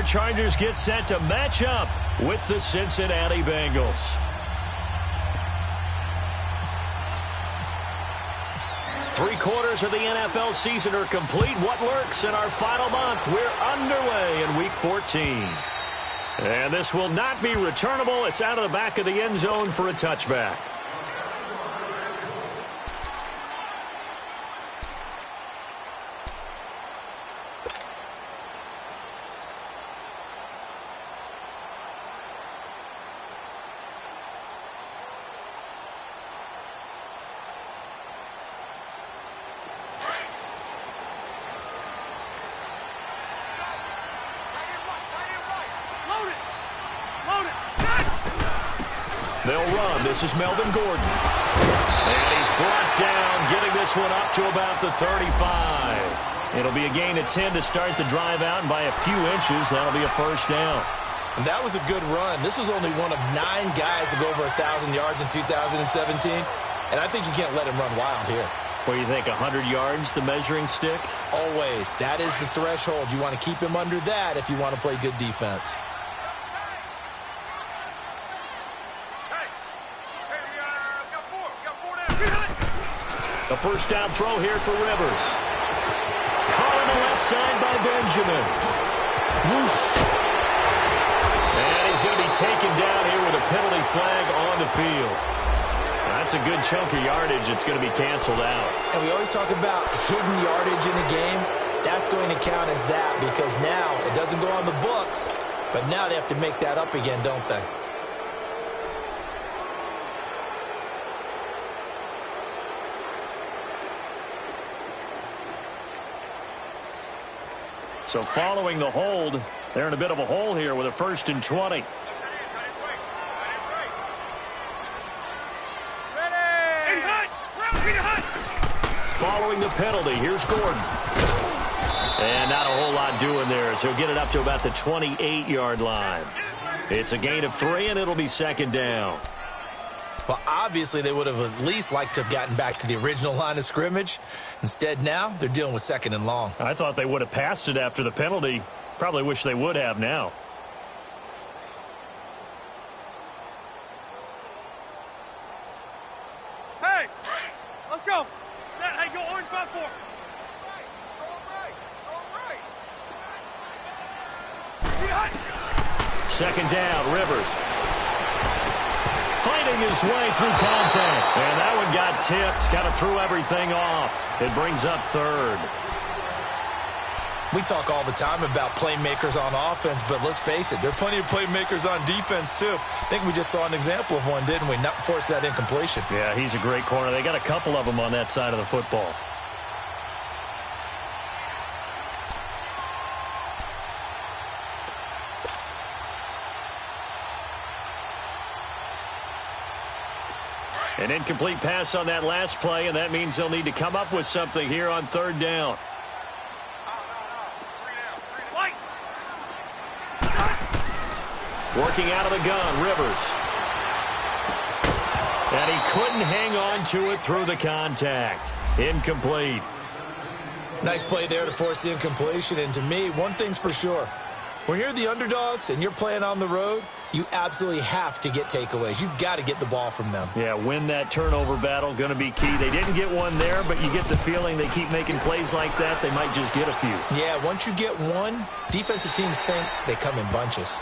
our Chargers get set to match up with the Cincinnati Bengals. Three-quarters of the NFL season are complete. What lurks in our final month? We're underway in Week 14. And this will not be returnable. It's out of the back of the end zone for a touchback. They'll run. This is Melvin Gordon. And he's brought down, getting this one up to about the 35. It'll be a gain of 10 to start the drive out, and by a few inches, that'll be a first down. And that was a good run. This was only one of 9 guys to go over 1,000 yards in 2017, and I think you can't let him run wild here. What do you think, 100 yards, the measuring stick? Always. That is the threshold. You want to keep him under that if you want to play good defense. A first down throw here for Rivers. Caught on the left side by Benjamin. Whoosh. And he's going to be taken down here with a penalty flag on the field. That's a good chunk of yardage. It's going to be canceled out. And we always talk about hidden yardage in a game. That's going to count as that because now it doesn't go on the books, but now they have to make that up again, don't they? So following the hold, they're in a bit of a hole here with a 1st and 20. Following the penalty, here's Gordon. And not a whole lot doing there, so he'll get it up to about the 28-yard line. It's a gain of 3, and it'll be 2nd down. Well, obviously, they would have at least liked to have gotten back to the original line of scrimmage. Instead, now, they're dealing with 2nd and long. I thought they would have passed it after the penalty. Probably wish they would have now. Hey, let's go. Set, hey, go orange 5-4. Second down, Rivers. Fighting his way through contact. And that one got tipped. Kind of threw everything off. It brings up 3rd. We talk all the time about playmakers on offense, but let's face it, there are plenty of playmakers on defense, too. I think we just saw an example of one, didn't we? Not force that incompletion. Yeah, he's a great corner. They got a couple of them on that side of the football. An incomplete pass on that last play, and that means they'll need to come up with something here on 3rd down. Working out of the gun, Rivers. And he couldn't hang on to it through the contact. Incomplete. Nice play there to force the incompletion, and to me, one thing's for sure. When you're the underdogs and you're playing on the road, you absolutely have to get takeaways. You've got to get the ball from them. Yeah, win that turnover battle, going to be key. They didn't get one there, but you get the feeling they keep making plays like that, they might just get a few. Yeah, once you get one, defensive teams think they come in bunches.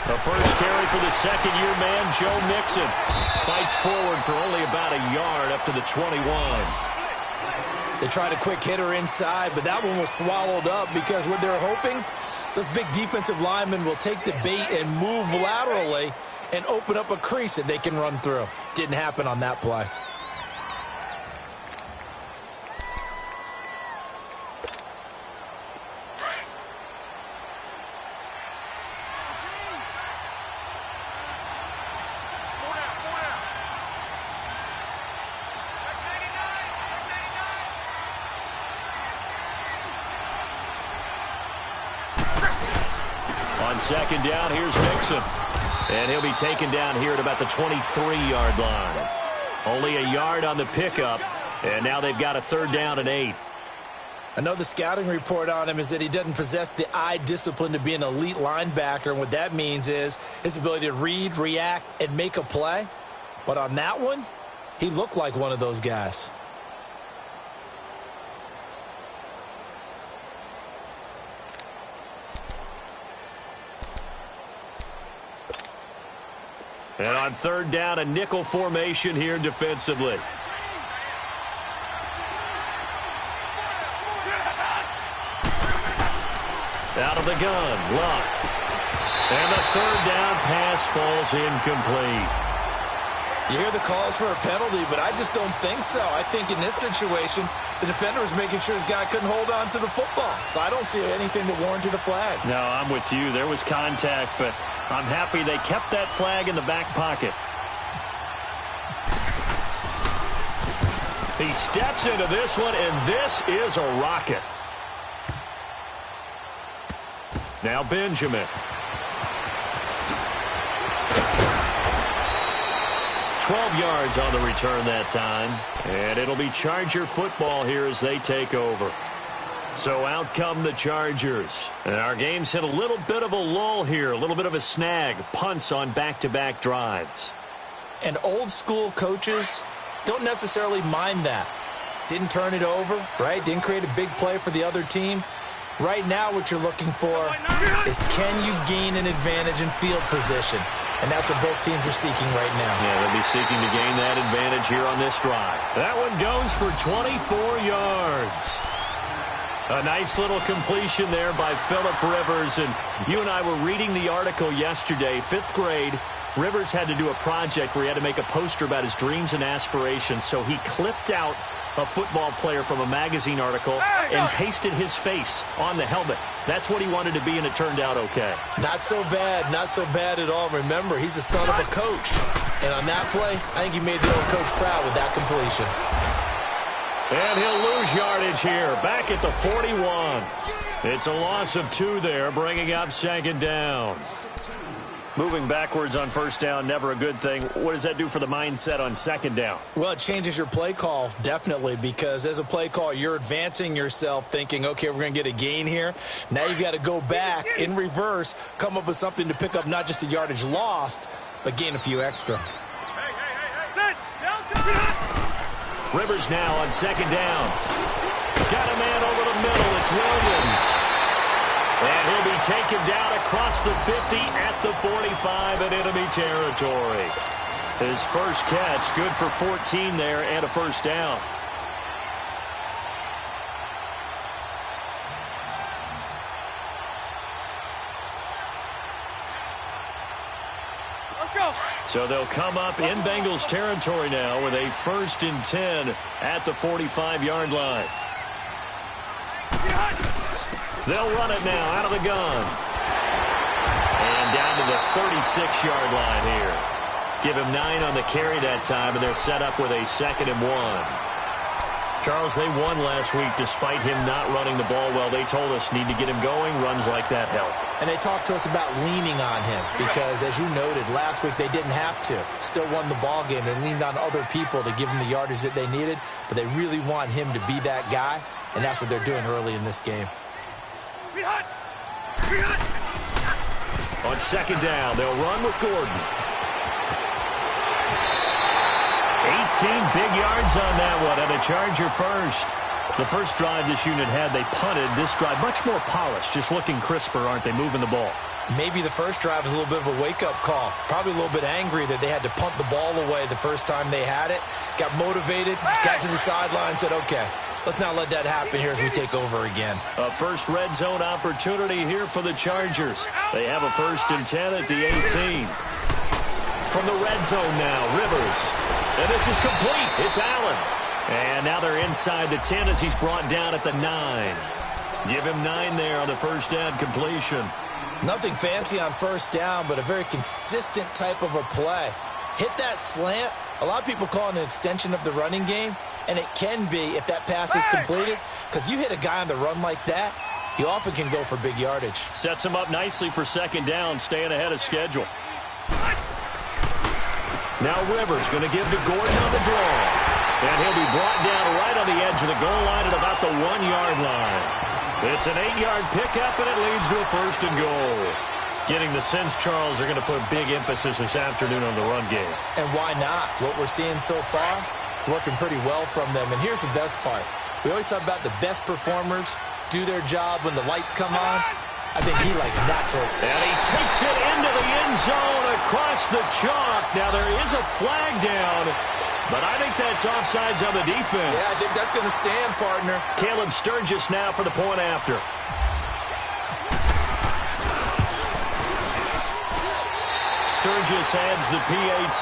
The first carry for the second-year man, Joe Mixon. Fights forward for only about a yard up to the 21. They tried a quick hitter inside, but that one was swallowed up because what they're hoping, those big defensive linemen will take the bait and move laterally and open up a crease that they can run through. Didn't happen on that play. second down, here's Nixon. And he'll be taken down here at about the 23-yard line. Only a yard on the pickup, and now they've got a 3rd down and 8. I know the scouting report on him is that he doesn't possess the eye discipline to be an elite linebacker, and what that means is his ability to read, react, and make a play. But on that one, he looked like one of those guys. And on 3rd down, a nickel formation here defensively. Out of the gun, Luck. And the 3rd down pass falls incomplete. You hear the calls for a penalty, but I just don't think so. I think in this situation, the defender was making sure his guy couldn't hold on to the football. So I don't see anything that warranted a flag. No, I'm with you. There was contact, but I'm happy they kept that flag in the back pocket. He steps into this one, and this is a rocket. Now Benjamin. 12 yards on the return that time. And it'll be Charger football here as they take over. So out come the Chargers. And our game's hit a little bit of a lull here, a little bit of a snag. Punts on back-to-back drives. And old-school coaches don't necessarily mind that. Didn't turn it over, right? Didn't create a big play for the other team. Right now what you're looking for is can you gain an advantage in field position? And that's what both teams are seeking right now. Yeah, they'll be seeking to gain that advantage here on this drive. That one goes for 24 yards. A nice little completion there by Phillip Rivers. And you and I were reading the article yesterday, 5th grade. Rivers had to do a project where he had to make a poster about his dreams and aspirations. So he clipped out a football player from a magazine article and pasted his face on the helmet. That's what he wanted to be, and it turned out okay. Not so bad. Not so bad at all. Remember, he's the son of a coach. And on that play, I think he made the old coach proud with that completion. And he'll lose yardage here. Back at the 41. It's a loss of 2 there, bringing up 2nd down. Moving backwards on 1st down, never a good thing. What does that do for the mindset on 2nd down? Well, it changes your play call, definitely, because as a play call, you're advancing yourself thinking, okay, we're going to get a gain here. Now you've got to go back in reverse, come up with something to pick up not just the yardage lost, but gain a few extra. Rivers now on 2nd down. Got a man over the middle. It's Williams. And he'll be taken down across the 50 at the 45 in enemy territory. His first catch, good for 14 there and a 1st down. Let's go. So they'll come up in Bengals territory now with a 1st and 10 at the 45-yard line. They'll run it now out of the gun. And down to the 36-yard line here. Give him 9 on the carry that time, and they're set up with a 2nd and 1. Charles, they won last week despite him not running the ball well. They told us need to get him going. Runs like that help. And they talked to us about leaning on him because, as you noted, last week they didn't have to. Still won the ball game. They leaned on other people to give them the yardage that they needed, but they really want him to be that guy, and that's what they're doing early in this game. On 2nd down, they'll run with Gordon. 18 big yards on that one, and a Charger first. The first drive this unit had, they punted. This drive, much more polished, just looking crisper, aren't they, moving the ball? Maybe the first drive was a little bit of a wake-up call. Probably a little bit angry that they had to punt the ball away the first time they had it. Got motivated, got to the sideline, said, okay, let's not let that happen here as we take over again. A first red zone opportunity here for the Chargers. They have a 1st and 10 at the 18. From the red zone now, Rivers. And this is complete. It's Allen. And now they're inside the 10 as he's brought down at the 9. Give him 9 there on the 1st down completion. Nothing fancy on 1st down, but a very consistent type of a play. Hit that slant. A lot of people call it an extension of the running game. And it can be if that pass is completed, because you hit a guy on the run like that, he often can go for big yardage. Sets him up nicely for second down, staying ahead of schedule. Now Rivers going to give to Gordon on the draw. And he'll be brought down right on the edge of the goal line at about the 1-yard line. It's an 8-yard pickup, and it leads to a 1st and goal. Getting the sense Charles are going to put big emphasis this afternoon on the run game. And why not? What we're seeing so far, working pretty well from them. And here's the best part. We always talk about the best performers do their job when the lights come on. I think he likes natural. And he takes it into the end zone across the chalk. Now there is a flag down, but I think that's offsides on the defense. Yeah, I think that's going to stand, partner. Caleb Sturgis now for the point after. Sturgis adds the PAT.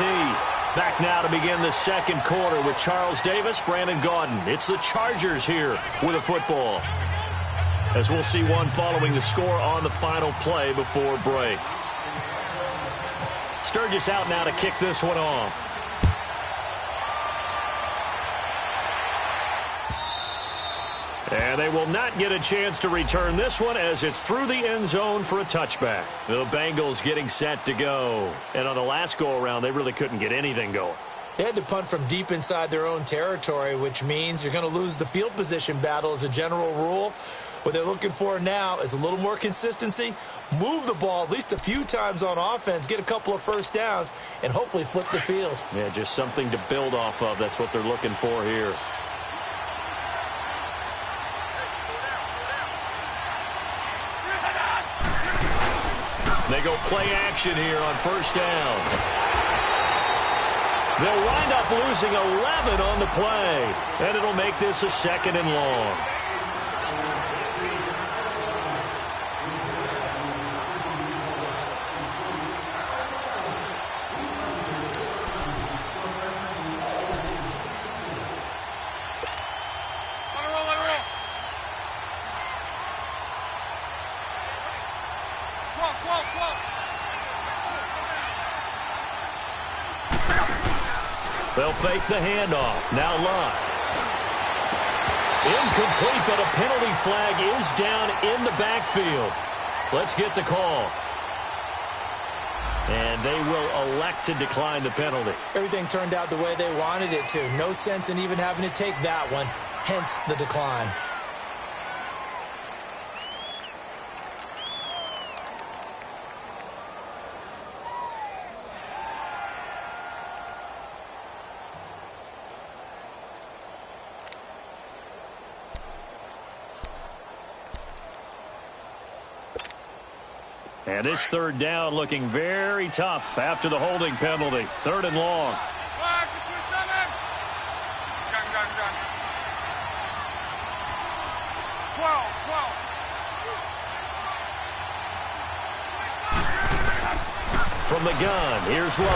Back now to begin the second quarter with Charles Davis, Brandon Gaudin. It's the Chargers here with a football. As we'll see one following the score on the final play before break. Sturgis out now to kick this one off. And they will not get a chance to return this one as it's through the end zone for a touchback. The Bengals getting set to go. And on the last go-around, they really couldn't get anything going. They had to punt from deep inside their own territory, which means you're going to lose the field position battle as a general rule. What they're looking for now is a little more consistency, move the ball at least a few times on offense, get a couple of first downs, and hopefully flip the field. Yeah, just something to build off of. That's what they're looking for here. They go play action here on first down. They'll wind up losing 11 on the play, and it'll make this a 2nd and long. They'll fake the handoff. Now Lott. Incomplete, but a penalty flag is down in the backfield. Let's get the call. And they will elect to decline the penalty. Everything turned out the way they wanted it to. No sense in even having to take that one, hence the decline. And this 3rd down looking very tough after the holding penalty. 3rd and long. From the gun, here's Lott.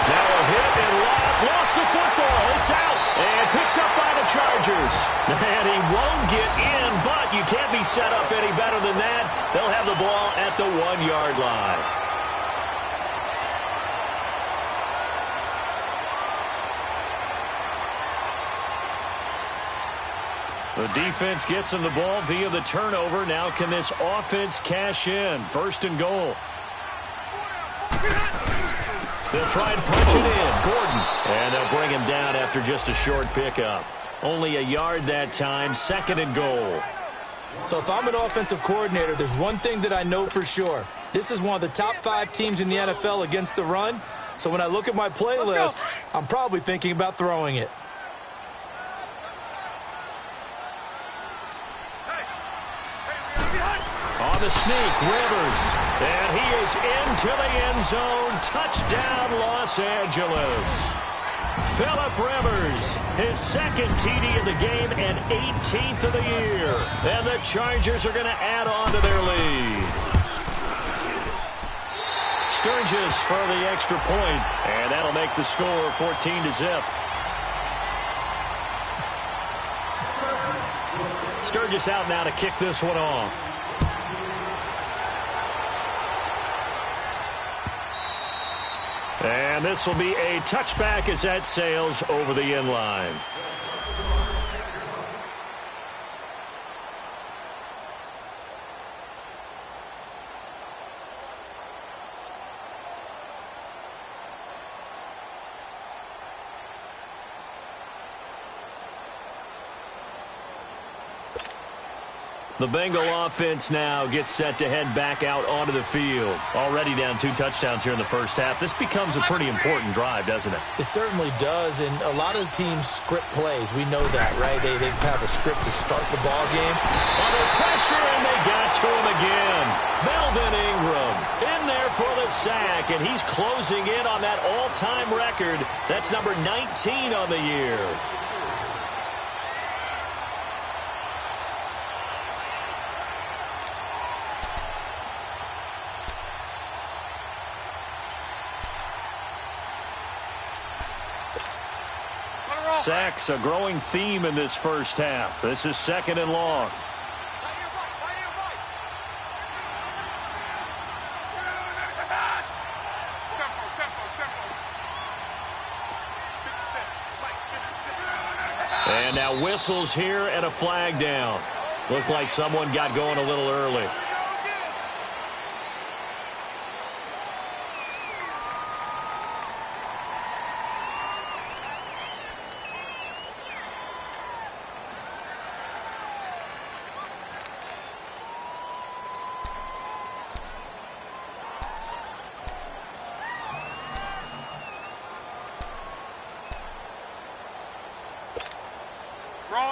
Now a hit, and Lott lost the football. It's out and picked up by the Chargers. And he won't get in, but you can't be set up any better than that. They'll have the ball at the 1-yard line. The defense gets him the ball via the turnover. Now can this offense cash in? 1st and goal. They'll try and punch it in. Gordon. And they'll bring him down after just a short pickup. Only a yard that time. 2nd and goal. So if I'm an offensive coordinator, there's one thing that I know for sure. This is one of the top 5 teams in the NFL against the run. So when I look at my playlist, I'm probably thinking about throwing it. On the sneak, Rivers. And he is into the end zone. Touchdown, Los Angeles. Phillip Rivers, his 2nd TD of the game and 18th of the year. And the Chargers are going to add on to their lead. Sturgis for the extra point, and that'll make the score 14-0. Sturgis out now to kick this one off. And this will be a touchback as that sails over the end line. The Bengal offense now gets set to head back out onto the field. Already down 2 touchdowns here in the first half. This becomes a pretty important drive, doesn't it? It certainly does, and a lot of the teams script plays. We know that, right? They have a script to start the ball game. Under pressure, and they got to him again. Melvin Ingram in there for the sack, and he's closing in on that all-time record. That's number 19 on the year. Sacks, a growing theme in this first half. This is 2nd and long. And now whistles here and a flag down. Looked like someone got going a little early.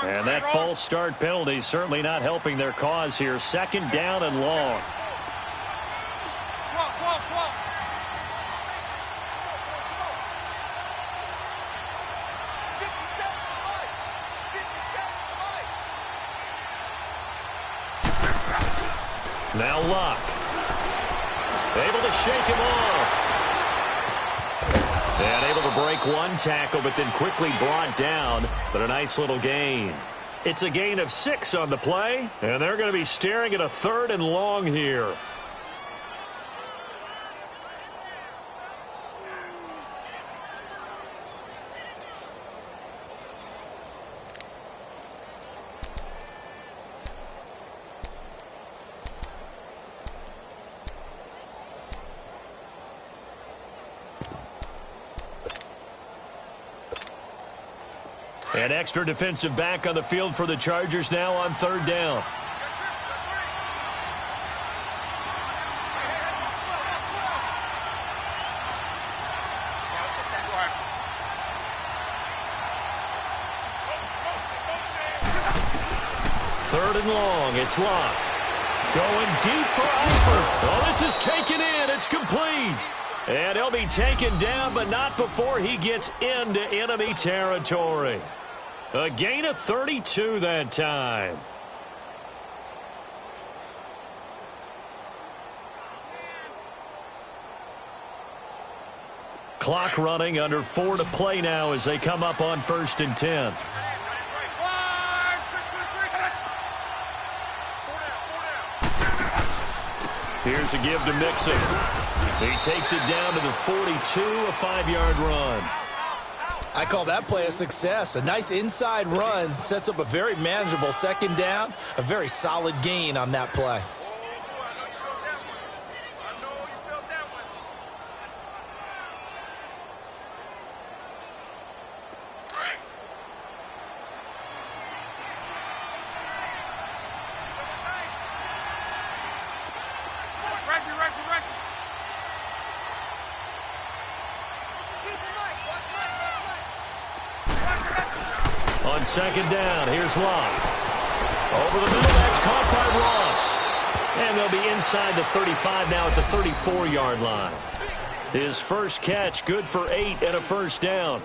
And that false start penalty certainly not helping their cause here. 2nd down and long. Now Luck. Able to shake him off. And able to break one tackle, but then quickly brought down. But a nice little gain. It's a gain of 6 on the play, and they're going to be staring at a 3rd and long here. An extra defensive back on the field for the Chargers now on 3rd down. Third and long. It's Locke. Going deep for Eifert. Oh, this is taken in. It's complete. And he'll be taken down, but not before he gets into enemy territory. A gain of 32 that time. Clock running, under 4 to play now as they come up on 1st and 10. Here's a give to Mixon. He takes it down to the 42, a 5-yard run. I call that play a success. A nice inside run sets up a very manageable 2nd down. A very solid gain on that play. On 2nd down, here's Locke. Over the middle, that's caught by Ross. And they'll be inside the 35 now at the 34-yard line. His first catch, good for 8 and a 1st down.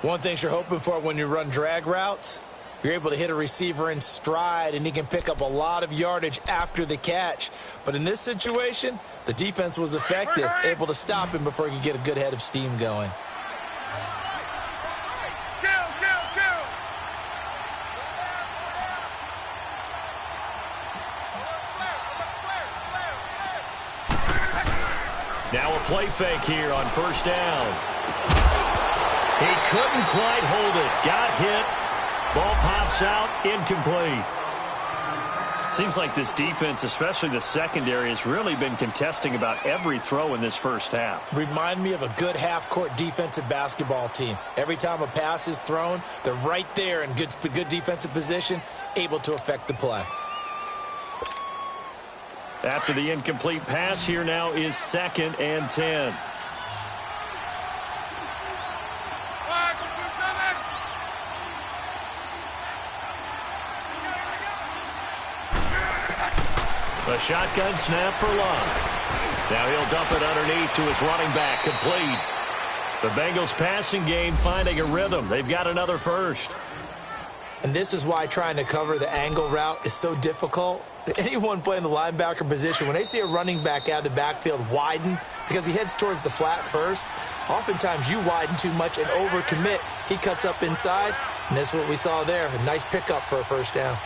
One thing you're hoping for when you run drag routes, you're able to hit a receiver in stride, and he can pick up a lot of yardage after the catch. But in this situation, the defense was effective, able to stop him before he could get a good head of steam going. Now a play fake here on 1st down. He couldn't quite hold it. Got hit. Ball pops out. Incomplete. Seems like this defense, especially the secondary, has really been contesting about every throw in this first half. Remind me of a good half-court defensive basketball team. Every time a pass is thrown, they're right there in good defensive position, able to affect the play. After the incomplete pass, here now is 2nd and 10. A shotgun snap for Love. Now he'll dump it underneath to his running back, complete. The Bengals passing game finding a rhythm. They've got another first. And this is why trying to cover the angle route is so difficult. Anyone playing the linebacker position, when they see a running back out of the backfield widen because he heads towards the flat first, oftentimes you widen too much and overcommit. He cuts up inside, and that's what we saw there. A nice pickup for a first down.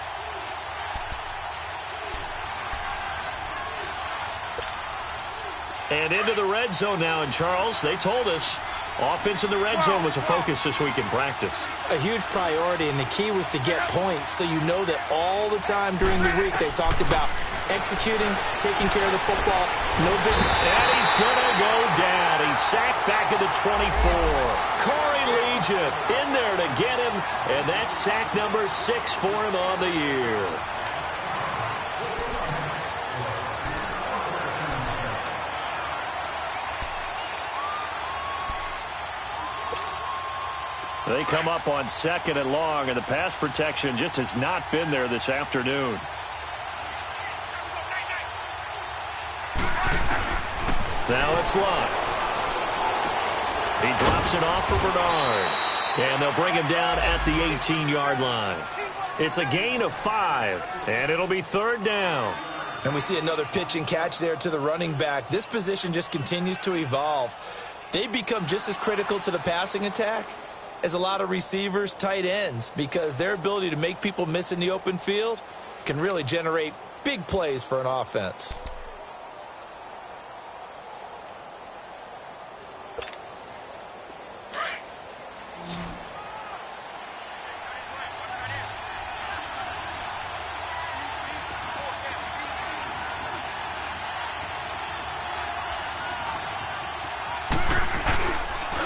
And into the red zone now. And, Charles, they told us offense in the red zone was a focus this week in practice. A huge priority, and the key was to get points. So you know that all the time during the week they talked about executing, taking care of the football. No big. And he's going to go down. He's sacked back at the 24. Corey Legion in there to get him. And that's sack number 6 for him on the year. They come up on 2nd and long, and the pass protection just has not been there this afternoon. Now it's Luck. He drops it off for Bernard. And they'll bring him down at the 18-yard line. It's a gain of 5, and it'll be 3rd down. And we see another pitch and catch there to the running back. This position just continues to evolve. They become just as critical to the passing attack as a lot of receivers, tight ends, because their ability to make people miss in the open field can really generate big plays for an offense.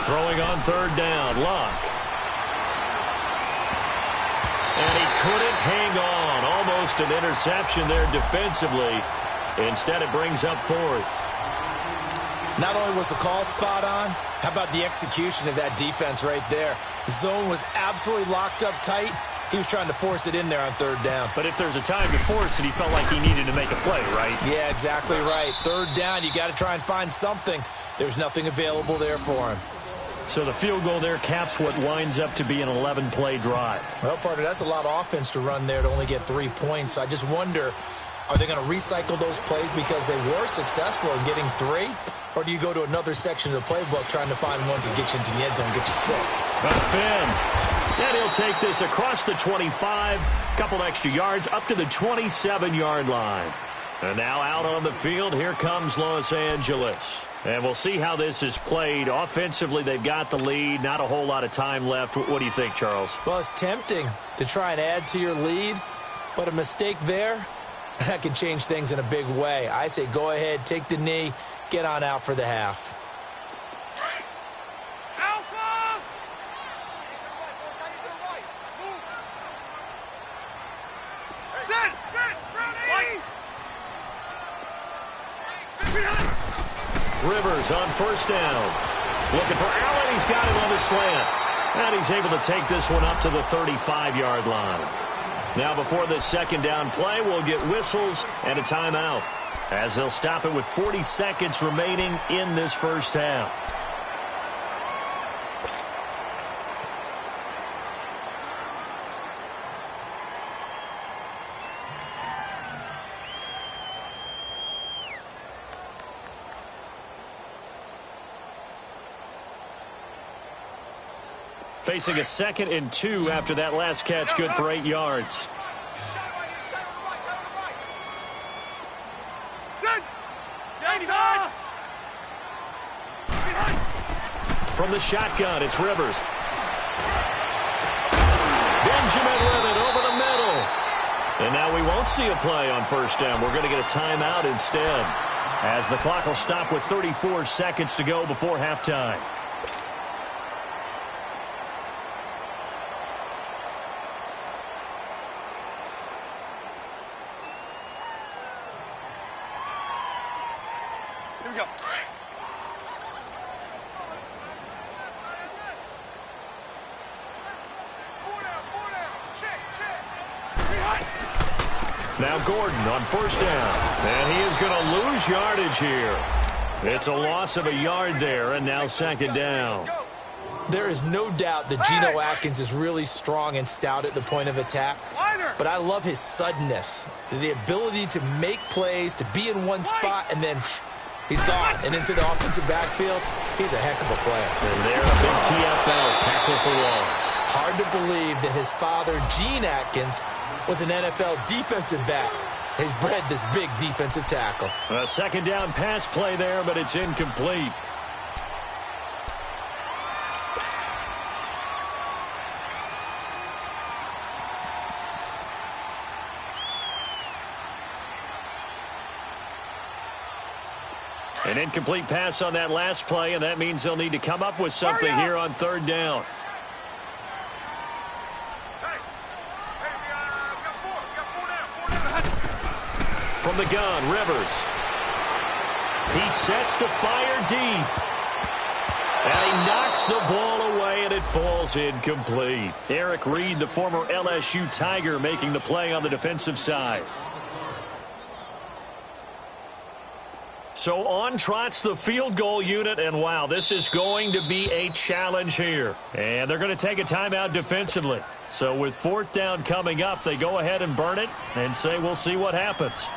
Throwing on 3rd down, Luck. And he couldn't hang on. Almost an interception there defensively. Instead, it brings up 4th. Not only was the call spot on, how about the execution of that defense right there? The zone was absolutely locked up tight. He was trying to force it in there on 3rd down. But if there's a time to force it, he felt like he needed to make a play, right? Yeah, exactly right. 3rd down, you got to try and find something. There's nothing available there for him. So the field goal there caps what winds up to be an 11-play drive. Well, partner, that's a lot of offense to run there to only get 3 points. So I just wonder, are they going to recycle those plays because they were successful in getting 3? Or do you go to another section of the playbook trying to find ones that get you into the end zone and get you 6? A spin. And he'll take this across the 25, couple extra yards up to the 27-yard line. And now out on the field, here comes Los Angeles. And we'll see how this is played. Offensively, they've got the lead. Not a whole lot of time left. What do you think, Charles? Well, it's tempting to try and add to your lead, but a mistake there, that can change things in a big way. I say go ahead, take the knee, get on out for the half. Alpha! Rivers on 1st down. Looking for Allen. He's got it on the slant. And he's able to take this one up to the 35-yard line. Now before this 2nd down play, we'll get whistles and a timeout, as they'll stop it with 40 seconds remaining in this 1st half. Facing a 2nd and 2 after that last catch, good for 8 yards. From the shotgun, it's Rivers. Benjamin with it over the middle. And now we won't see a play on 1st down. We're going to get a timeout instead, as the clock will stop with 34 seconds to go before halftime. Now Gordon on first down. And he is going to lose yardage here. It's a loss of a yard there, and now second down. There is no doubt that Geno Atkins is really strong and stout at the point of attack. But I love his suddenness, the ability to make plays, to be in one spot, and then he's gone. And into the offensive backfield, he's a heck of a player. And there, a big TFL, tackle for loss. Hard to believe that his father, Gene Atkins, was an NFL defensive back. He's bred this big defensive tackle. A second down pass play there, but it's incomplete. An incomplete pass on that last play, and that means they'll need to come up with something here on third down. From the gun, Rivers. He sets to fire deep. And he knocks the ball away, and it falls incomplete. Eric Reed, the former LSU Tiger, making the play on the defensive side. So on trots the field goal unit, and wow, this is going to be a challenge here. And they're going to take a timeout defensively. So with fourth down coming up, they go ahead and burn it and say we'll see what happens.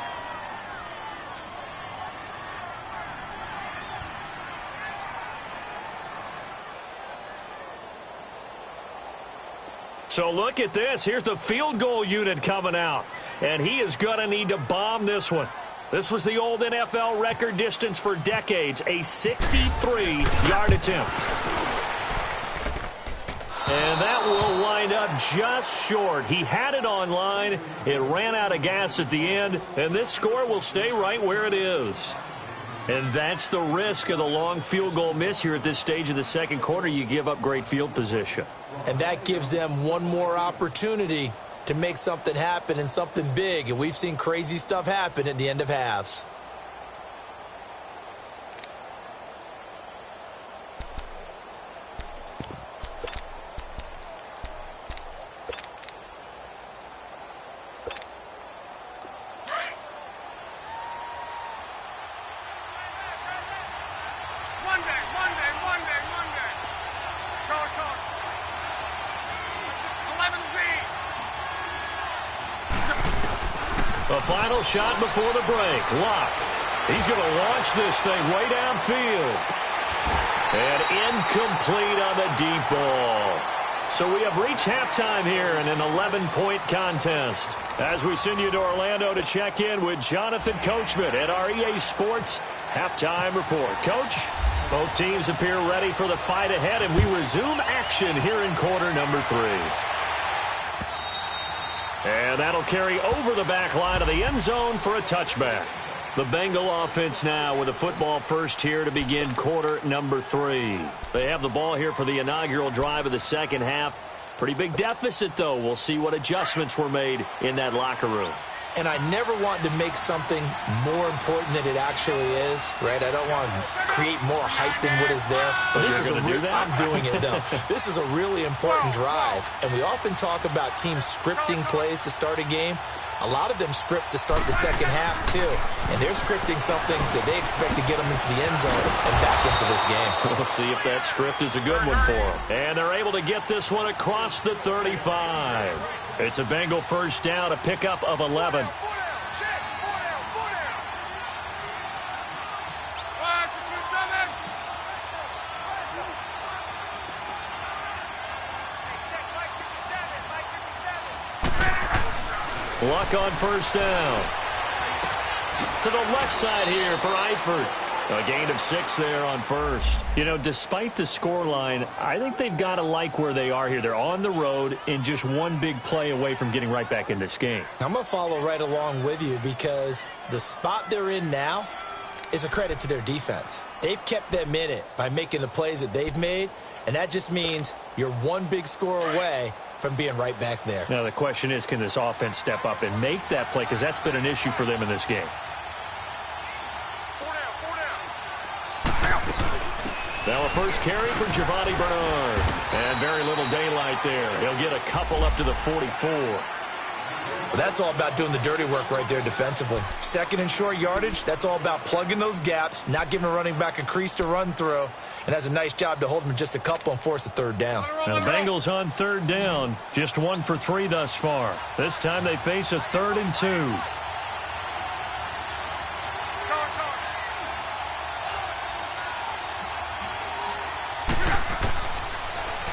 So look at this. Here's the field goal unit coming out. And he is going to need to bomb this one. This was the old NFL record distance for decades, a 63-yard attempt. And that will wind up just short. He had it on line. It ran out of gas at the end, and this score will stay right where it is. And that's the risk of the long field goal miss here at this stage of the second quarter. You give up great field position. And that gives them one more opportunity to make something happen and something big. And we've seen crazy stuff happen at the end of halves. The final shot before the break. Locke. He's going to launch this thing way downfield. And incomplete on the deep ball. So we have reached halftime here in an 11-point contest. As we send you to Orlando to check in with Jonathan Coachman at our EA Sports Halftime Report. Coach, both teams appear ready for the fight ahead, and we resume action here in quarter number 3. And that'll carry over the back line of the end zone for a touchback. The Bengal offense now with a football first here to begin quarter number 3. They have the ball here for the inaugural drive of the second half. Pretty big deficit, though. We'll see what adjustments were made in that locker room. And I never want to make something more important than it actually is, right? I don't want to create more hype than what is there. But this is I'm doing it, though. This is a really important drive. And we often talk about teams scripting plays to start a game. A lot of them script to start the second half, too. And they're scripting something that they expect to get them into the end zone and back into this game. We'll see if that script is a good one for them. And they're able to get this one across the 35. It's a Bengal first down, a pickup of 11. Luck on first down. To the left side here for Eifert. A gain of 6 there on first. You know, despite the scoreline, I think they've got to like where they are here. They're on the road and just one big play away from getting right back in this game. I'm going to follow right along with you because the spot they're in now is a credit to their defense. They've kept them in it by making the plays that they've made, and that just means you're one big score away from being right back there. Now the question is, can this offense step up and make that play? Because that's been an issue for them in this game. Now a first carry for Giovanni Bernard. And very little daylight there. He'll get a couple up to the 44. But that's all about doing the dirty work right there defensively. Second and short yardage, that's all about plugging those gaps, not giving a running back a crease to run through, and has a nice job to hold him just a couple and force a third down. Now the Bengals on third down, just 1 for 3 thus far. This time they face a 3rd and 2.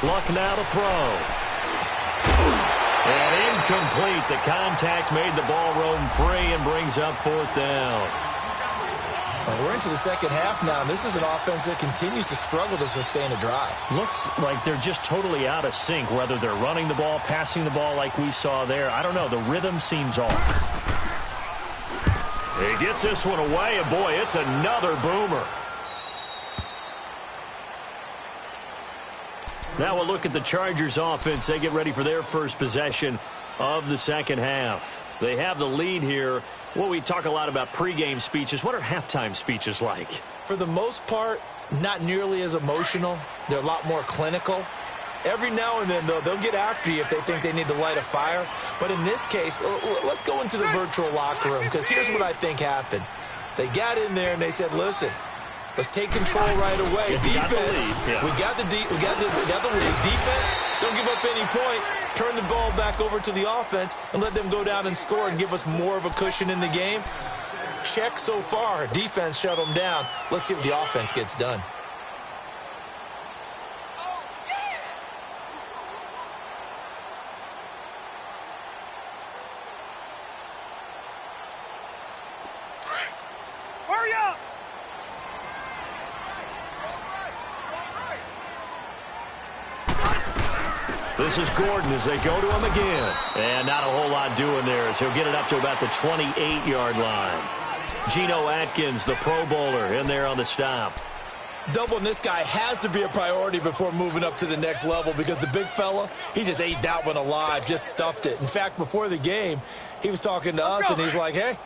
Luck now to throw. And incomplete. The contact made the ball roam free and brings up 4th down. Well, we're into the second half now, and this is an offense that continues to struggle to sustain a drive. Looks like they're just totally out of sync, whether they're running the ball, passing the ball like we saw there. I don't know. The rhythm seems off. He gets this one away, and boy, it's another boomer. Now we'll look at the Chargers offense. They get ready for their first possession of the second half. They have the lead here. Well, we talk a lot about pregame speeches. What are halftime speeches like? For the most part, not nearly as emotional. They're a lot more clinical. Every now and then, though, they'll get after you if they think they need to light a fire. But in this case, let's go into the virtual locker room, because here's what I think happened. They got in there and they said, listen, let's take control right away. Defense, we got the lead. Defense, don't give up any points. Turn the ball back over to the offense and let them go down and score and give us more of a cushion in the game. Check so far. Defense shut them down. Let's see what the offense gets done. Hurry up! This is Gordon as they go to him again. And not a whole lot doing there as he'll get it up to about the 28-yard line. Geno Atkins, the Pro Bowler, in there on the stop. Doubling this guy has to be a priority before moving up to the next level, because the big fella, he just ate that one alive, just stuffed it. In fact, before the game, he was talking to us, and he's like, hey,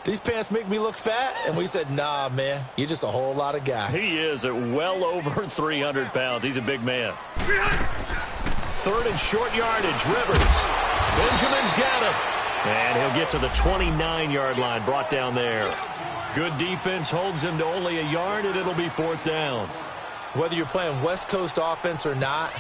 these pants make me look fat? And we said, nah, man, you're just a whole lot of guy. He is at well over 300 pounds. He's a big man. 3rd and short yardage, Rivers. Benjamin's got him. And he'll get to the 29-yard line, brought down there. Good defense holds him to only a yard, and it'll be 4th down. Whether you're playing West Coast offense or not,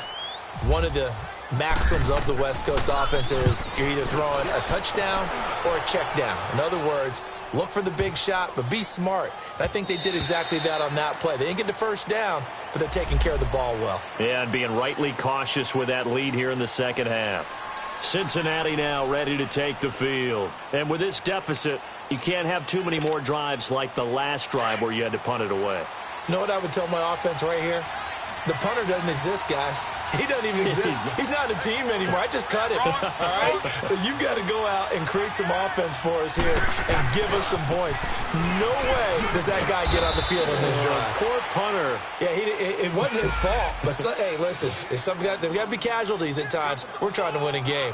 one of the maxims of the West Coast offense is you're either throwing a touchdown or a check down. In other words, look for the big shot, but be smart. And I think they did exactly that on that play. They didn't get the first down, but they're taking care of the ball well. Yeah, and being rightly cautious with that lead here in the second half. Cincinnati now ready to take the field. And with this deficit, you can't have too many more drives like the last drive where you had to punt it away. You know what I would tell my offense right here? The punter doesn't exist, guys. He doesn't even exist. He's not a team anymore. I just cut him. All right? So you've got to go out and create some offense for us here and give us some points. No way does that guy get on the field in this drive. Poor punter. Yeah, it wasn't his fault. But, hey, listen, there's got to be casualties at times. We're trying to win a game.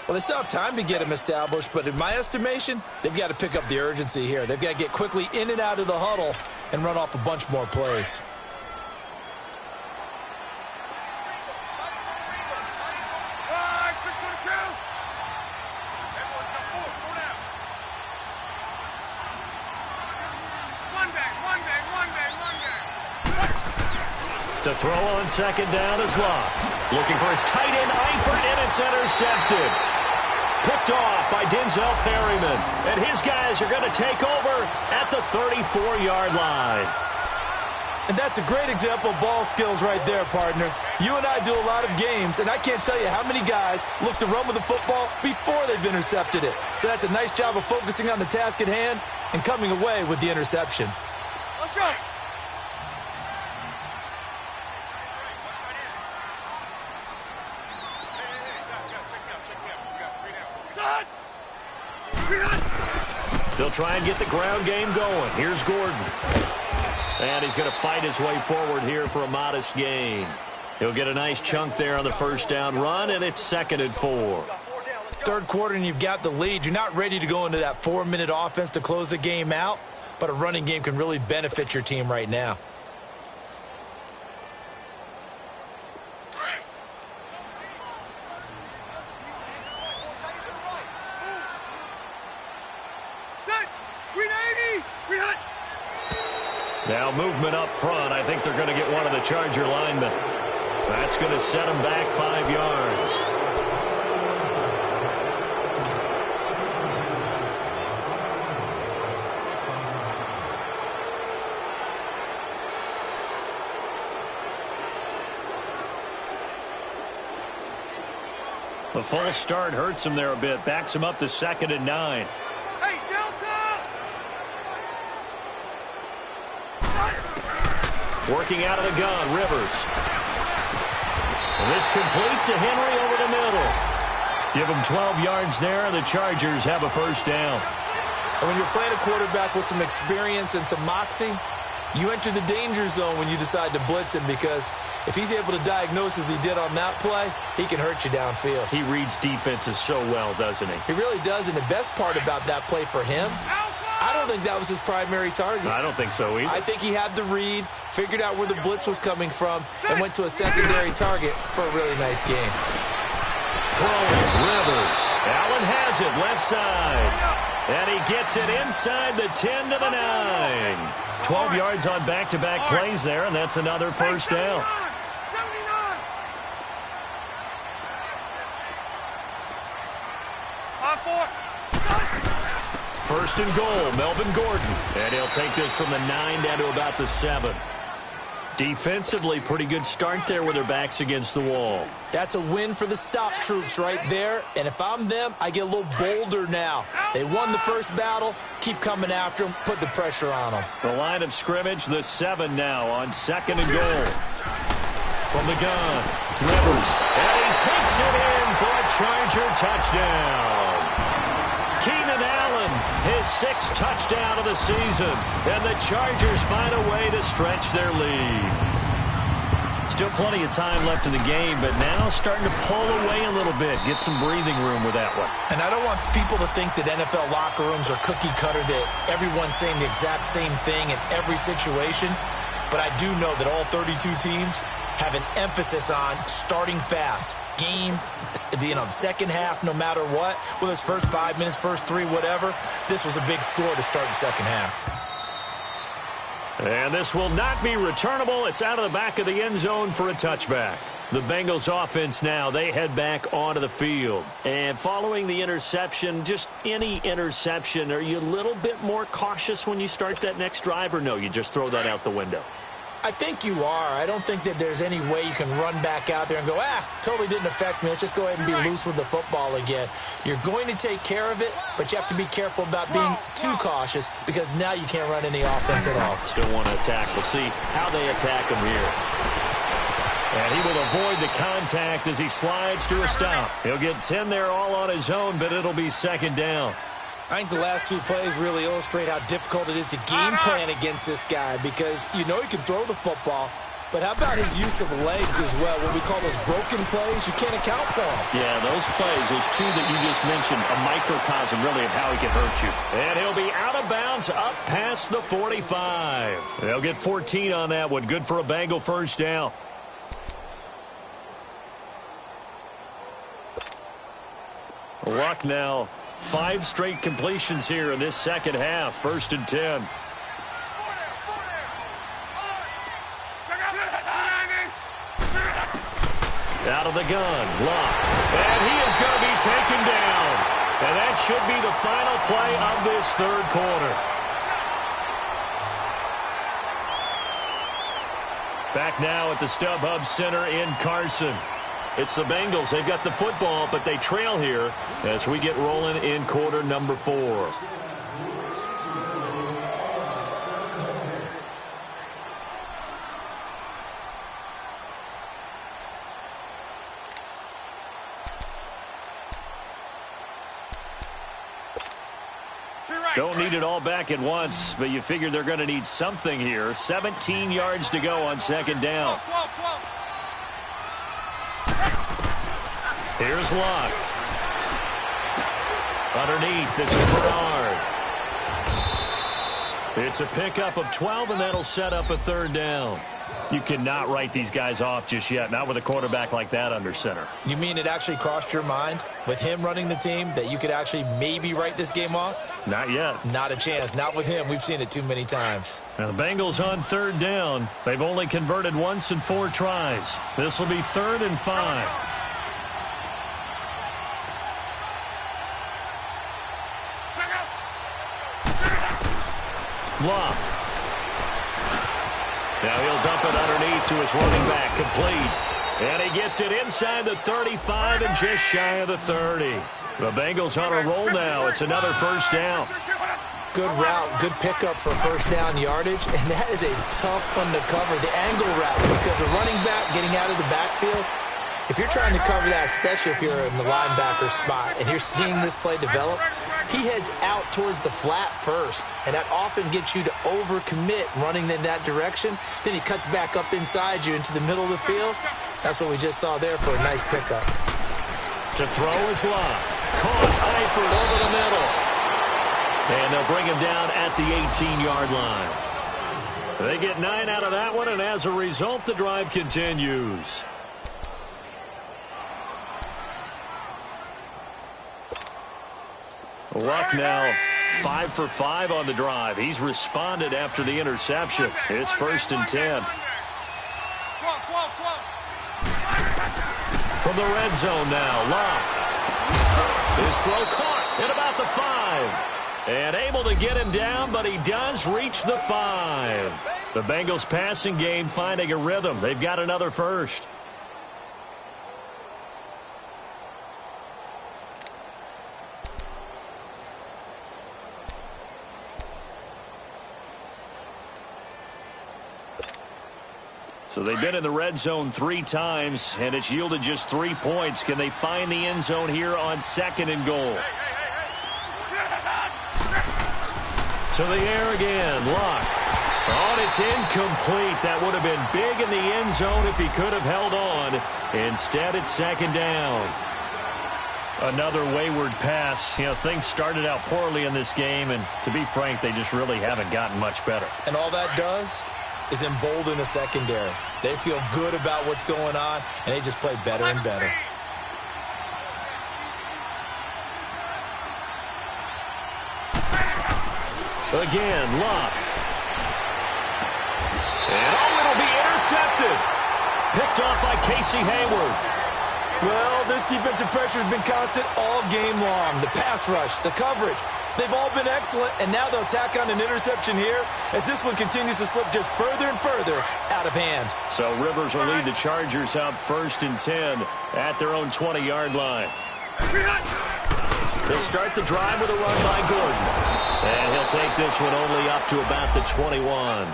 Well, they still have time to get him established, but in my estimation, they've got to pick up the urgency here. They've got to get quickly in and out of the huddle and run off a bunch more plays. To throw on second down is Love. Looking for his tight end, Eifert, and it's intercepted. Picked off by Denzel Perryman. And his guys are going to take over at the 34-yard line. And that's a great example of ball skills right there, partner. You and I do a lot of games, and I can't tell you how many guys look to run with the football before they've intercepted it. So that's a nice job of focusing on the task at hand and coming away with the interception. Let's go. They'll try and get the ground game going. Here's Gordon. And he's going to fight his way forward here for a modest gain. He'll get a nice chunk there on the first down run, and it's 2nd and 4. Third quarter, and you've got the lead. You're not ready to go into that 4-minute offense to close the game out, but a running game can really benefit your team right now. Now movement up front. I think they're going to get one of the Charger linemen. That's going to set them back 5 yards. The false start hurts him there a bit. Backs him up to 2nd and 9. Hey, Delta! Working out of the gun, Rivers. And this complete to Henry over the middle. Give him 12 yards there, and the Chargers have a first down. And when you're playing a quarterback with some experience and some moxie, you enter the danger zone when you decide to blitz him, because if he's able to diagnose as he did on that play, he can hurt you downfield. He reads defenses so well, doesn't he? He really does, and the best part about that play for him, I don't think that was his primary target. I don't think so either. I think he had the read, figured out where the blitz was coming from, and went to a secondary target for a really nice game. Throwing, Rivers. Allen has it, left side. And he gets it inside the 10 to the 9. 12 yards on back-to-back plays there, and that's another first down. 79. 5-4. First and goal, Melvin Gordon. And he'll take this from the 9 down to about the 7. Defensively, pretty good start there with their backs against the wall. That's a win for the stop troops right there. And if I'm them, I get a little bolder now. They won the first battle. Keep coming after them. Put the pressure on them. The line of scrimmage, the 7 now on 2nd and goal. From the gun, Rivers. And he takes it in for a Charger touchdown. Keenan Allen, his 6th touchdown of the season. And the Chargers find a way to stretch their lead. Still plenty of time left in the game, but now starting to pull away a little bit. Get some breathing room with that one. And I don't want people to think that NFL locker rooms are cookie cutter, that everyone's saying the exact same thing in every situation. But I do know that all 32 teams have an emphasis on starting fast. Game, the second half, no matter what, whether it's first 5 minutes, first 3, whatever, this was a big score to start the second half. And this will not be returnable. It's out of the back of the end zone for a touchback. The Bengals offense now, they head back onto the field. And following the interception, just any interception, are you a little bit more cautious when you start that next drive, or no, you just throw that out the window? I think you are. I don't think that there's any way you can run back out there and go, totally didn't affect me. Let's just go ahead and be loose with the football again. You're going to take care of it, but you have to be careful about being too cautious, because now you can't run any offense at all. Still want to attack. We'll see how they attack him here. And he will avoid the contact as he slides to a stop. He'll get 10 there all on his own, but it'll be 2nd down. I think the last 2 plays really illustrate how difficult it is to game plan against this guy, because you know he can throw the football, but how about his use of legs as well? What we call those broken plays, you can't account for them. Yeah, those plays, those 2 that you just mentioned, a microcosm really of how he can hurt you. And he'll be out of bounds up past the 45. They'll get 14 on that one. Good for a Bengal first down. Luck now. 5 straight completions here in this second half. 1st and 10. Out of the gun, Luck. And he is going to be taken down. And that should be the final play of this 3rd quarter. Back now at the StubHub Center in Carson. It's the Bengals. They've got the football, but they trail here as we get rolling in quarter number 4. Don't need it all back at once, but you figure they're going to need something here. 17 yards to go on 2nd down. Here's Luck. Underneath, this is Bernard. It's a pickup of 12, and that'll set up a 3rd down. You cannot write these guys off just yet, not with a quarterback like that under center. You mean it actually crossed your mind with him running the team that you could actually maybe write this game off? Not yet. Not a chance. Not with him. We've seen it too many times. Now the Bengals on 3rd down. They've only converted once in 4 tries. This will be 3rd and 5. Lock. Now he'll dump it underneath to his running back, complete. And he gets it inside the 35 and just shy of the 30. The Bengals on a roll now. It's another 1st down. Good route, good pickup for 1st down yardage, and that is a tough one to cover, the angle route, because a running back getting out of the backfield, if you're trying to cover that, especially if you're in the linebacker spot and you're seeing this play develop, he heads out towards the flat first, and that often gets you to overcommit running in that direction. Then he cuts back up inside you into the middle of the field. That's what we just saw there for a nice pickup. To throw is Lott. Caught Eifert over the middle. And they'll bring him down at the 18-yard line. They get 9 out of that one, and as a result, the drive continues. Luck now 5 for 5 on the drive. He's responded after the interception. It's 1st and 10. From the red zone now, Luck. His throw caught at about the 5. And able to get him down, but he does reach the 5. The Bengals passing game finding a rhythm. They've got another 1st. So they've been in the red zone 3 times, and it's yielded just 3 points. Can they find the end zone here on 2nd and goal? To the air again, Luck. Oh, and it's incomplete. That would have been big in the end zone if he could have held on. Instead, it's 2nd down. Another wayward pass. You know, things started out poorly in this game, and to be frank, they just really haven't gotten much better. And all that does is embolden the secondary. They feel good about what's going on, and they just play better and better. Again, Luck. And it'll be intercepted. Picked off by Casey Hayward. Well, this defensive pressure has been constant all game long. The pass rush, the coverage, they've all been excellent, and now they'll tack on an interception here as this one continues to slip just further and further out of hand. So Rivers will lead the Chargers up 1st and 10 at their own 20-yard line. They'll start the drive with a run by Gordon. And he'll take this one only up to about the 21.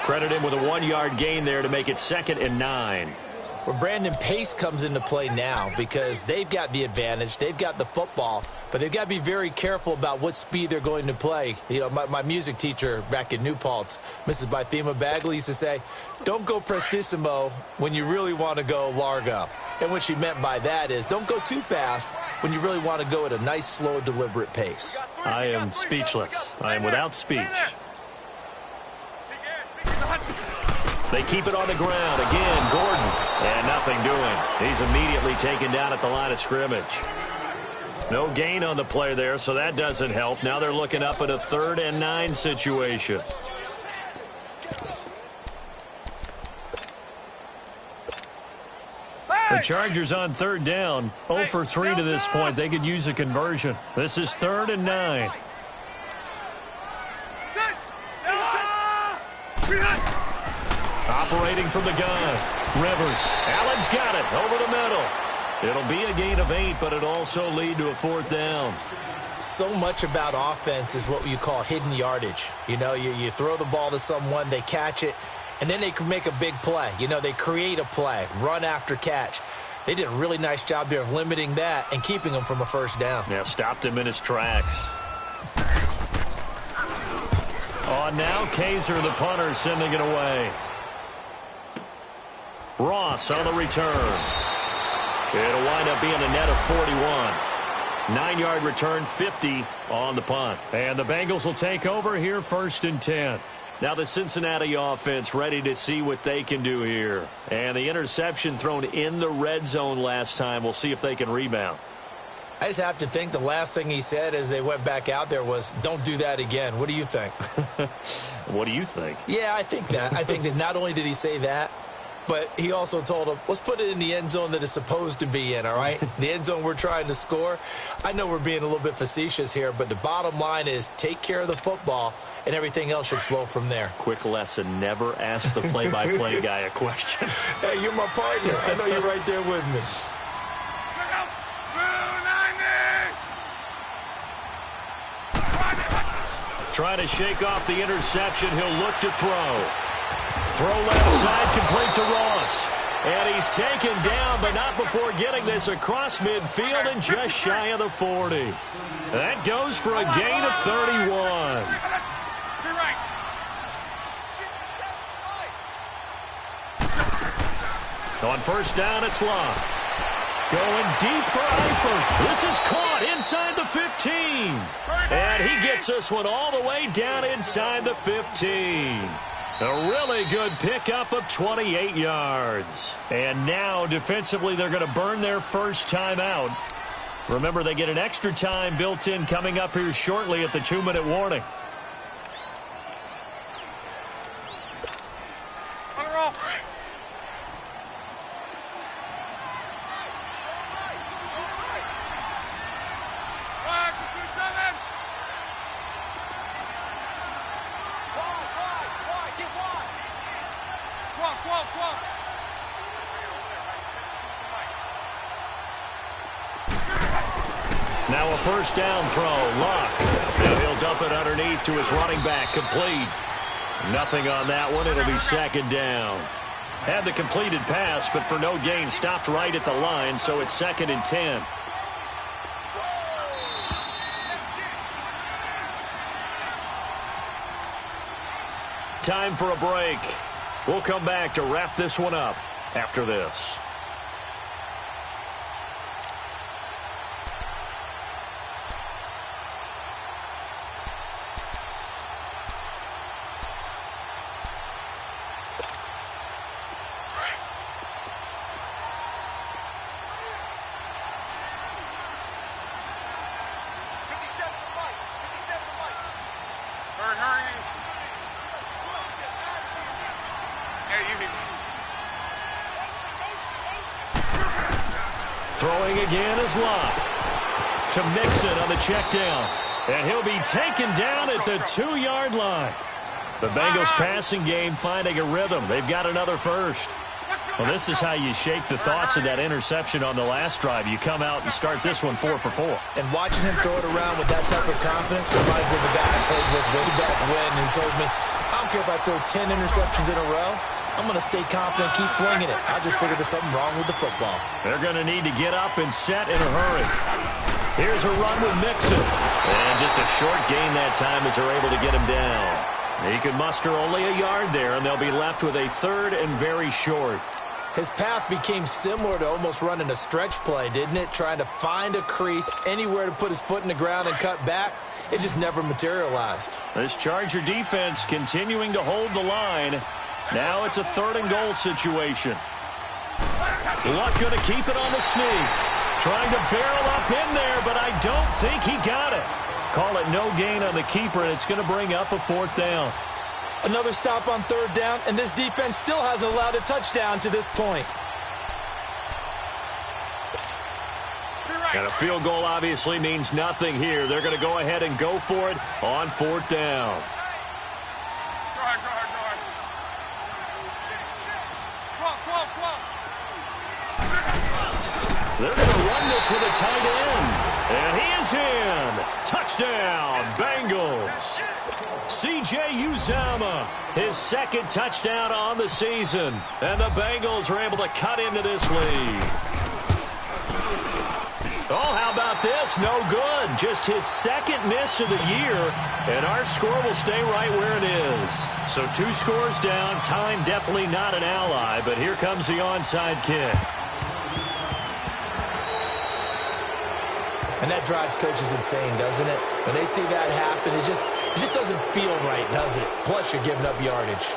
Credit him with a 1-yard gain there to make it 2nd and 9. Well, Brandon, pace comes into play now because they've got the advantage. They've got the football, but they've got to be very careful about what speed they're going to play. You know, my music teacher back in New Paltz, Mrs. Bythema Bagley, used to say, don't go prestissimo when you really want to go largo. And what she meant by that is don't go too fast when you really want to go at a nice, slow, deliberate pace. I am speechless. I am without speech. They keep it on the ground. Again, Gordon. And nothing doing. He's immediately taken down at the line of scrimmage. No gain on the play there, so that doesn't help. Now they're looking up at a 3rd and 9 situation. The Chargers on 3rd down. 0 for 3 to this point. They could use a conversion. This is 3rd and 9. Operating from the gun. Rivers. Allen's got it over the middle. It'll be a gain of 8, but it'll also lead to a 4th down. So much about offense is what you call hidden yardage. You know, you throw the ball to someone, they catch it, and then they can make a big play. You know, they create a play, run after catch. They did a really nice job there of limiting that and keeping him from a 1st down. Yeah, stopped him in his tracks. Oh, now Kaiser, the punter, sending it away. Ross on the return. It'll wind up being a net of 41. 9-yard return, 50 on the punt. And the Bengals will take over here 1st and 10. Now the Cincinnati offense ready to see what they can do here. And the interception thrown in the red zone last time. We'll see if they can rebound. I just have to think the last thing he said as they went back out there was, don't do that again. What do you think? What do you think? Yeah, I think that. I think that not only did he say that, but he also told him, let's put it in the end zone that it's supposed to be in, all right? The end zone we're trying to score. I know we're being a little bit facetious here, but the bottom line is take care of the football, and everything else should flow from there. Quick lesson, never ask the play-by-play guy a question. Hey, you're my partner. I know you're right there with me. Trying to shake off the interception. He'll look to throw. Throw left side, complete to Ross. And he's taken down, but not before getting this across midfield and just shy of the 40. That goes for a gain of 31. On first down, it's Locke. Going deep for Eifert. This is caught inside the 15. And he gets this one all the way down inside the 15. A really good pickup of 28 yards. And now, defensively, they're going to burn their first time out. Remember, they get an extra time built in coming up here shortly at the 2-minute warning. Now a first down throw. Locke. Now he'll dump it underneath to his running back. Complete. Nothing on that one. It'll be second down. Had the completed pass, but for no gain, stopped right at the line, so it's 2nd and 10. Time for a break. We'll come back to wrap this one up after this. Throwing again is Locke. To Mixon on the check down. And he'll be taken down at the 2-yard line. The Bengals passing game finding a rhythm. They've got another first. Well, this is how you shake the thoughts of that interception on the last drive. You come out and start this one 4 for 4. And watching him throw it around with that type of confidence reminds me of the guy I played with way back when who told me, I don't care if I throw 10 interceptions in a row. I'm going to stay confident, keep flinging it. I just figured there's something wrong with the football. They're going to need to get up and set in a hurry. Here's a run with Mixon. And just a short gain that time as they're able to get him down. He could muster only a yard there, and they'll be left with a 3rd and very short. His path became similar to almost running a stretch play, didn't it? Trying to find a crease, anywhere to put his foot in the ground and cut back. It just never materialized. This Charger defense continuing to hold the line. Now it's a 3rd and goal situation. Luck going to keep it on the sneak. Trying to barrel up in there, but I don't think he got it. Call it no gain on the keeper, and it's going to bring up a 4th down. Another stop on 3rd down, and this defense still hasn't allowed a touchdown to this point. And a field goal obviously means nothing here. They're going to go ahead and go for it on 4th down. They're going to run this with a tight end. And he is in. Touchdown, Bengals. C.J. Uzomah, his 2nd touchdown on the season. And the Bengals are able to cut into this lead. Oh, how about this? No good. Just his 2nd miss of the year. And our score will stay right where it is. So 2 scores down. Time definitely not an ally. But here comes the onside kick. And that drives coaches insane, doesn't it? When they see that happen, it just doesn't feel right, does it? Plus, you're giving up yardage.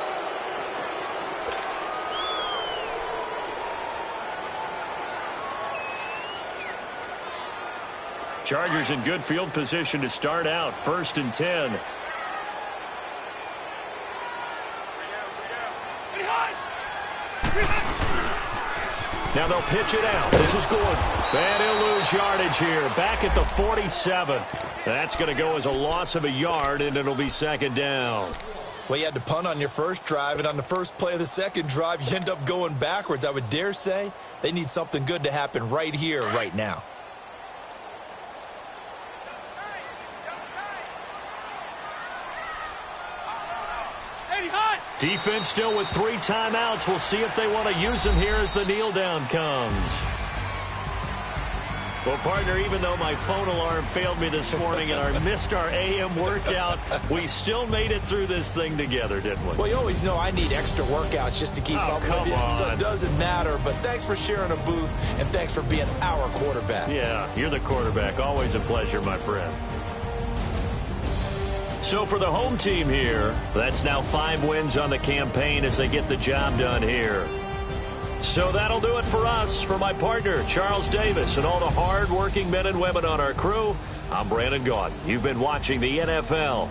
Chargers in good field position to start out. 1st and 10. Now they'll pitch it out. This is Gordon. And he'll lose yardage here. Back at the 47. That's going to go as a loss of a yard, and it'll be 2nd down. Well, you had to punt on your first drive, and on the first play of the second drive, you end up going backwards. I would dare say they need something good to happen right here, right now. Defense still with 3 timeouts. We'll see if they want to use them here as the kneel down comes. Well, partner, even though my phone alarm failed me this morning and I missed our AM workout, we still made it through this thing together, didn't we? Well, you always know I need extra workouts just to keep up with you, so it doesn't matter. But thanks for sharing a booth, and thanks for being our quarterback. Yeah, you're the quarterback. Always a pleasure, my friend. So for the home team here, that's now 5 wins on the campaign as they get the job done here. So that'll do it for us. For my partner, Charles Davis, and all the hard-working men and women on our crew, I'm Brandon Gaudin. You've been watching the NFL